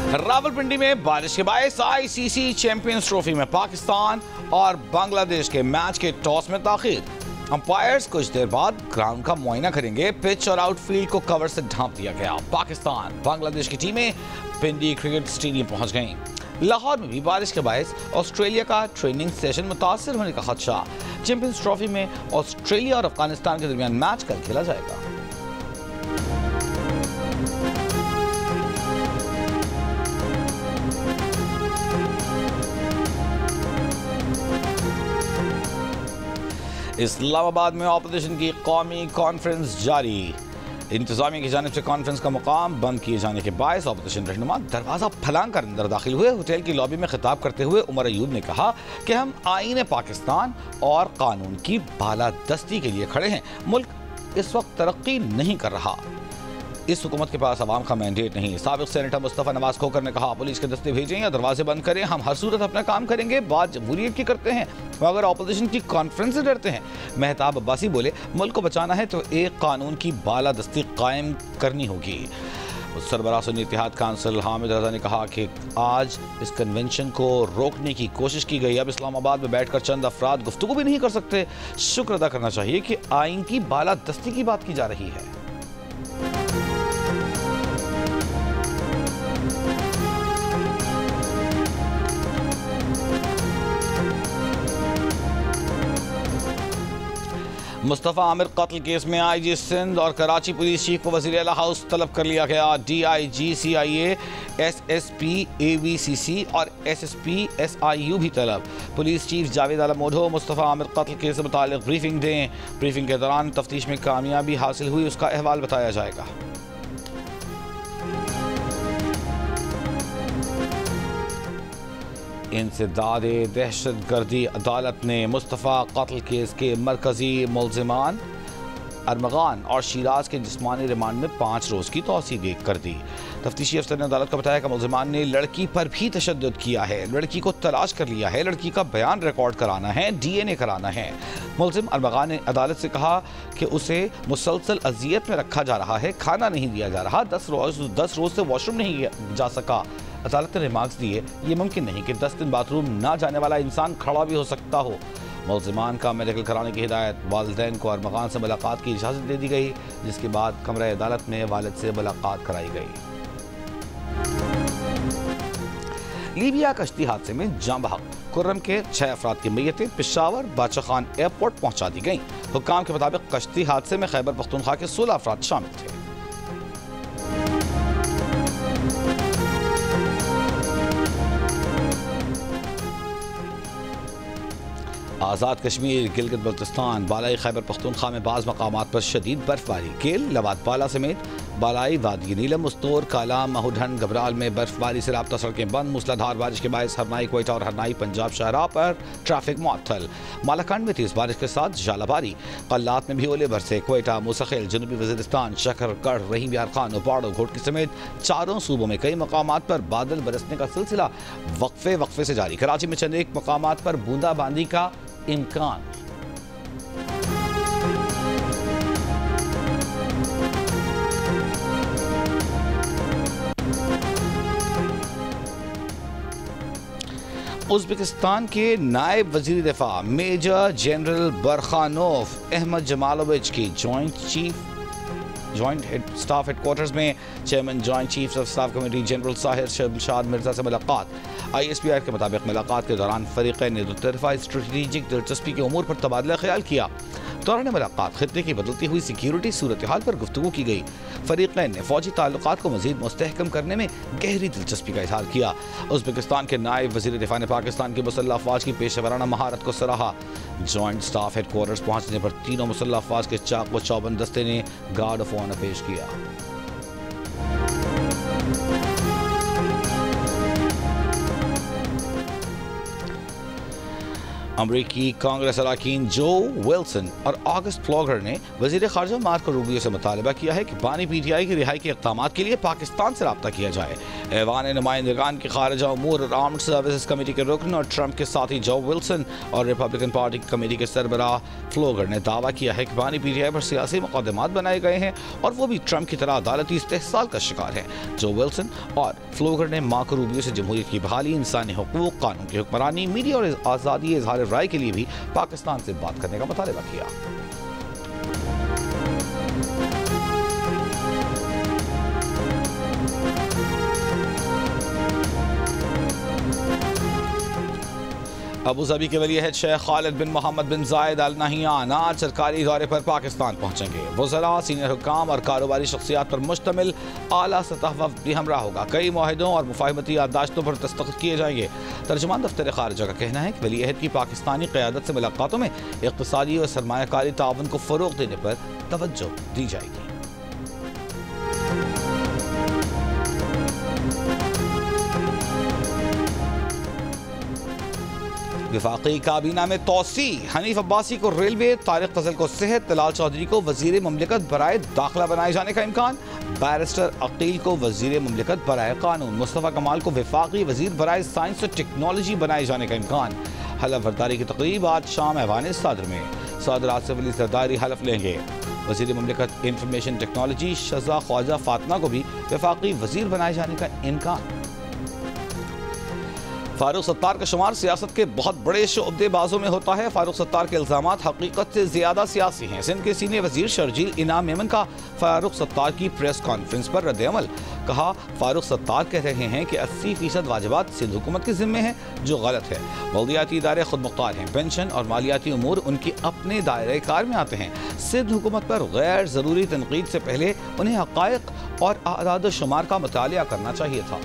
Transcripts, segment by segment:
रावलपिंडी में बारिश के बायस आईसीसी चैंपियंस ट्रॉफी में पाकिस्तान और बांग्लादेश के मैच के टॉस में ताखीर। अंपायर्स कुछ देर बाद ग्राउंड का मुआयना करेंगे। पिच और आउटफील्ड को कवर से ढांप दिया गया। पाकिस्तान बांग्लादेश की टीमें पिंडी क्रिकेट स्टेडियम पहुंच गईं। लाहौर में भी बारिश के बायस ऑस्ट्रेलिया का ट्रेनिंग सेशन मुतासर होने का खदशा। चैंपियंस ट्रॉफी में ऑस्ट्रेलिया और अफगानिस्तान के दरमियान मैच कल खेला जाएगा। इस्लामाबाद में ऑपोजिशन की कौमी कॉन्फ्रेंस जारी। इंतजामिया की जानिब से कॉन्फ्रेंस का मुकाम बंद किए जाने के बायस ऑपोजिशन रहनुमा दरवाज़ा फलांग कर अंदर दाखिल हुए। होटल की लॉबी में खिताब करते हुए उमर अयूब ने कहा कि हम आईन पाकिस्तान और कानून की बालादस्ती के लिए खड़े हैं। मुल्क इस वक्त तरक्की नहीं कर रहा। इस हुकूमत के पास अवाम का मैंडेट नहीं। साबिक सेनेटर मुस्तफ़ा नवाज खोकर ने कहा पुलिस के दस्ते भेजें या दरवाजे बंद करें, हम हर सूरत अपना काम करेंगे। बात जमहूरियत की करते हैं मगर अपोजिशन की कॉन्फ्रेंस से डरते हैं। मेहताब अब्बासी बोले मुल्क को बचाना है तो एक कानून की बालादस्ती कायम करनी होगी। सरबराह सुन्नी इत्तेहाद काउंसिल हामिद रजा ने कहा कि आज इस कन्वेंशन को रोकने की कोशिश की गई। अब इस्लामाबाद में बैठकर चंद अफराद गुफ्तगू भी नहीं कर सकते। शुक्र अदा करना चाहिए कि आइन की बालादस्ती की बात की जा रही है। मुस्तफ़ा आमिर कत्ल केस में आईजी सिंध और कराची पुलिस चीफ को वज़ीर आला हाउस तलब कर लिया गया। डीआईजी सीआईए, एसएसपी एवीसीसी और एसएसपी एसआईयू भी तलब। पुलिस चीफ जावेद आलम मोढ़ो मुस्तफ़ा आमिर कत्ल केस से मुताल्लिक़ ब्रीफिंग दें। ब्रीफिंग के दौरान तफ्तीश में कामयाबी हासिल हुई उसका अहवाल बताया जाएगा। इंसदादे दहशतगर्दी अदालत ने मुस्तफ़ा कत्ल केस के मरकजी मुल्ज़िमान अरमगान और शिराज के जिस्मानी रिमांड में 5 रोज़ की तौसीक़ कर दी। तफ्तीशी अफसर ने अदालत को बताया कि मुल्ज़िमान ने लड़की पर भी तशद्दुद किया है, लड़की को तलाश कर लिया है, लड़की का बयान रिकॉर्ड कराना है, डीएनए कराना है। मुल्ज़िम अरमगान ने अदालत से कहा कि उसे मुसलसल अजियत में रखा जा रहा है, खाना नहीं दिया जा रहा, 10 रोज़ से वॉशरूम नहीं जा सका। अदालत ने रिमार्क्स दिए ये मुमकिन नहीं कि 10 दिन बाथरूम ना जाने वाला इंसान खड़ा भी हो सकता हो। मुल्ज़िमान का मेडिकल कराने की हिदायत। वालिदैन को अरमगान से मुलाकात की इजाज़त दे दी गई, जिसके बाद कमरा अदालत में वालिद से मुलाकात कराई गई। लीबिया कश्ती हादसे में जाँ बहक कुर्रम के 6 अफराद की मैयतें पेशावर बादशाह खान एयरपोर्ट पहुंचा दी गईं। हुक्काम के मुताबिक कश्ती हादसे में खैबर पख्तूनख्वा के 16 अफराद शामिल थे। आज़ाद कश्मीर गिलगित बल्तिस्तान बालाई खैबर पख्तूनख्वा में बाज़ मकामात पर शदीद बर्फबारी। केल लवाद बाला समेत बालाई वादी नीलम मुस्तोर कालाम महूढन घबराल में बर्फबारी से राब्ता सड़कें बंद। मूसलाधार बारिश के बायस हरनाई क्वेटा और हरनाई पंजाब शाहराह पर ट्रैफिक मुअत्तल। मालाकंड में तेज़ बारिश के साथ झालाबारी। कल्लात में भी ओले बरसे। क्वेटा, मुसखिल, जनूबी वज़ीरिस्तान, शकरगढ़, रहीम यार खान, उपाड़ो, घोटकी समेत 4 सूबों में कई मकामात पर बादल बरसने का सिलसिला वक्फे से जारी। कराची में चंद एक मकामात पर बूंदाबांदी का इम्कान। उज़्बेकिस्तान के नायब वज़ीर दिफा मेजर जनरल बरखानोफ अहमद जमालोविच की जॉइंट स्टाफ हेडक्वार्टर्स में chairman joint chiefs of staff committee general Sahir Shamshad Mirza से मुलाकात। ISPR के मुताबिक मुलाकात के दौरान फरीक़ैन ने दोतरफ़ा स्ट्रेटेजिक दिलचस्पी के उमूर पर तबादला ख्याल किया। दौरान मुलाकात खित्ते की बदलती हुई सिक्योरिटी सूरत हाल पर गुफ्तगू की गई। फरीक़ैन ने फ़ौजी ताल्लुकात को मज़ीद मुस्तहकम करने में गहरी दिलचस्पी का इज़हार किया। उज़्बेकिस्तान के नायब वज़ीर दिफा ने पाकिस्तान की मुसल्लह अफ़वाज की पेशेवराना महारत को सराहा। जॉइंट स्टाफ हेडक्वार्टर्स पहुँचने पर तीनों मुसल्लह अफ़वाज के चाक व चौबंद दस्ते ने गार्ड ऑफ ऑनर पेश किया। अमरीकी कांग्रेस अरकान जो विल्सन और ऑगस्ट फ्लोगर ने वजीर खारजा मार्को रूबियो से मुतालबा किया है कि बानी PTI की रिहाई के इक़दाम के लिए पाकिस्तान से रब्ता किया जाए। ऐवान नुमाइंदगान की खारजा उमूर और आर्म्ड सर्विसेज कमेटी के रुकन और ट्रंप के साथी जो विल्सन और रिपब्लिकन पार्टी की कमेटी के सरबराह फ्लोगर ने दावा किया है कि बानी PTI पर सियासी मुकदमात बनाए गए हैं और वो भी ट्रंप की तरह अदालती इस्तेहसाल का शिकार है। जो विल्सन और फ्लोगर ने मार्को रूबियो से जमहूरियत की बहाली, इंसानी हुकूक, कानून की हुक्मरानी, मीडिया और आज़ादी इज़हार राय के लिए भी पाकिस्तान से बात करने का मुतालबा किया। अबू धाबी के वली अहद शेख खालिद बिन मोहम्मद बिन जायद अल नहयान आज सरकारी दौरे पर पाकिस्तान पहुंचेंगे। वज़रा, सीनियर हुक्काम और कारोबारी शख्सियात पर मुश्तमिल आला सतह वफ़द भी हमरा होगा। कई मुआहिदों और मुफाहमती याददाश्तों पर दस्तखत किए जाएंगे। तर्जुमान दफ्तर खारजा का कहना है कि वली अहद की पाकिस्तानी क़यादत से मुलाकातों में इक़्तिसादी और सरमायाकारी ताउन को फ़रोग़ देने पर तवज्जो दी जाएगी। वफाकी काबीना में तोसी, हनीफ अब्बासी को रेलवे, तारिक फजल को सेहत, तलाल चौधरी को वजीर मुमलिकत बराए दाखिला बनाए जाने का इम्कान, बैरिस्टर अकील को वजीर मुमलिकत बराए कानून, मुस्तफ़ा कमाल को वफाकी वजीर बराए साइंस और टेक्नोलॉजी बनाए जाने का इम्कान। हलफ बर्दारी की तकरीब आज शाम ऐवान सदर में सदर आसिफ अली जरदारी हलफ लेंगे। वजीर मुमलिकत इंफॉर्मेशन टेक्नोलॉजी शज़ा ख्वाजा फातिमा को भी वफाकी वजीर बनाए जाने का इम्कान। फारूक सत्तार का शुमार सियासत के बहुत बड़े शोबदेबाजों में होता है। फारूक सत्तार के इल्जामात हकीकत से ज्यादा सियासी हैं। सिंध के सीनियर वजीर शर्जील इनाम मेमन का फारूक सत्तार की प्रेस कॉन्फ्रेंस पर रद्द-ए-अमल। कहा, फारूक सत्तार कह रहे हैं कि 80% वाजिबात सिंध हुकूमत के जिम्मे हैं, जो गलत है। बल्दियाती इदारे खुद मुख्तार हैं। पेंशन और मालियाती उमूर उनके अपने दायरे कार में आते हैं। सिंध हुकूमत पर गैर ज़रूरी तनकीद से पहले उन्हें हक़ाइक़ और आदाद शुमार का मुतालिया करना चाहिए था।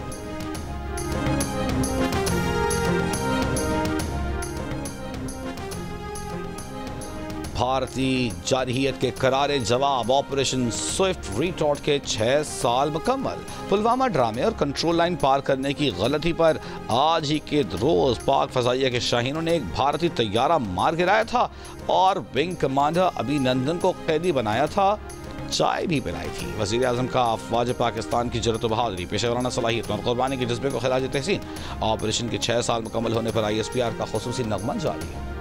भारतीय जारहियत के करारे जवाब, ऑपरेशन स्विफ्ट रिटॉर्ट के 6 साल मुकम्मल। पुलवामा ड्रामे और कंट्रोल लाइन पार करने की गलती पर आज ही के रोज पाक फजाइया के शाहीनों ने एक भारतीय तैयारा मार गिराया था और विंग कमांडर अभिनंदन को कैदी बनाया था, चाय भी पिलाई थी। वज़ीर आज़म का अफवाज पाकिस्तान की जरत बहादुरी, पेशेवराना सलाहियत और कुर्बानी के जज्बे को खिलाज तहसीन। ऑपरेशन के 6 साल मुकम्मल होने पर ISPR का खुसूसी नगमा जारी है।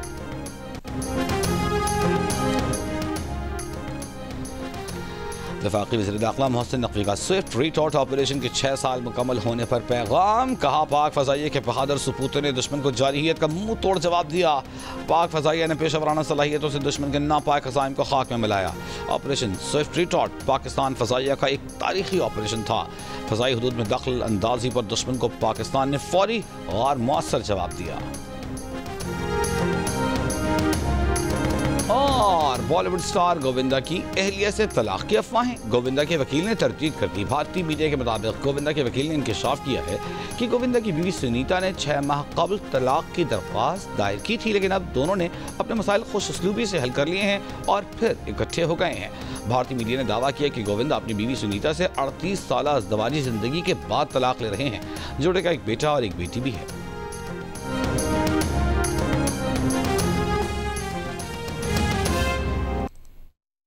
वफाकी वज़ीर दाखिला मोहसिन नकवी का स्विफ्ट रिटॉर्ट ऑपरेशन के 6 साल मुकम्मल होने पर पैगाम। कहा, पाक फजाइया के बहादुर सपूतों ने दुश्मन को जारहियत का मुंह तोड़ जवाब दिया। पाक फजाइया ने पेशेवराना सलाहियतों से दुश्मन के नापाक खज़ाइम को खाक में मिलाया। ऑपरेशन स्विफ्ट रिटॉर्ट पाकिस्तान फजाइया का एक तारीखी ऑपरेशन था। फजाई हदूद में दखल अंदाजी पर दुश्मन को पाकिस्तान ने फौरी और मौसर जवाब दिया। और बॉलीवुड स्टार गोविंदा की एहलिया से तलाक की अफवाहें। गोविंदा के वकील ने तरदीद कर दी। भारतीय मीडिया के मुताबिक गोविंदा के वकील ने इंकशाफ किया है कि गोविंदा की बीवी सुनीता ने 6 माह कबल तलाक की दरख्वास्त दायर की थी, लेकिन अब दोनों ने अपने मसाइल खुश उसलूबी से हल कर लिए हैं और फिर इकट्ठे हो गए हैं। भारतीय मीडिया ने दावा किया कि गोविंदा अपनी बीवी सुनीता से 38 साल अज़दवाजी जिंदगी के बाद तलाक ले रहे हैं। जोड़े का एक बेटा और एक बेटी भी है।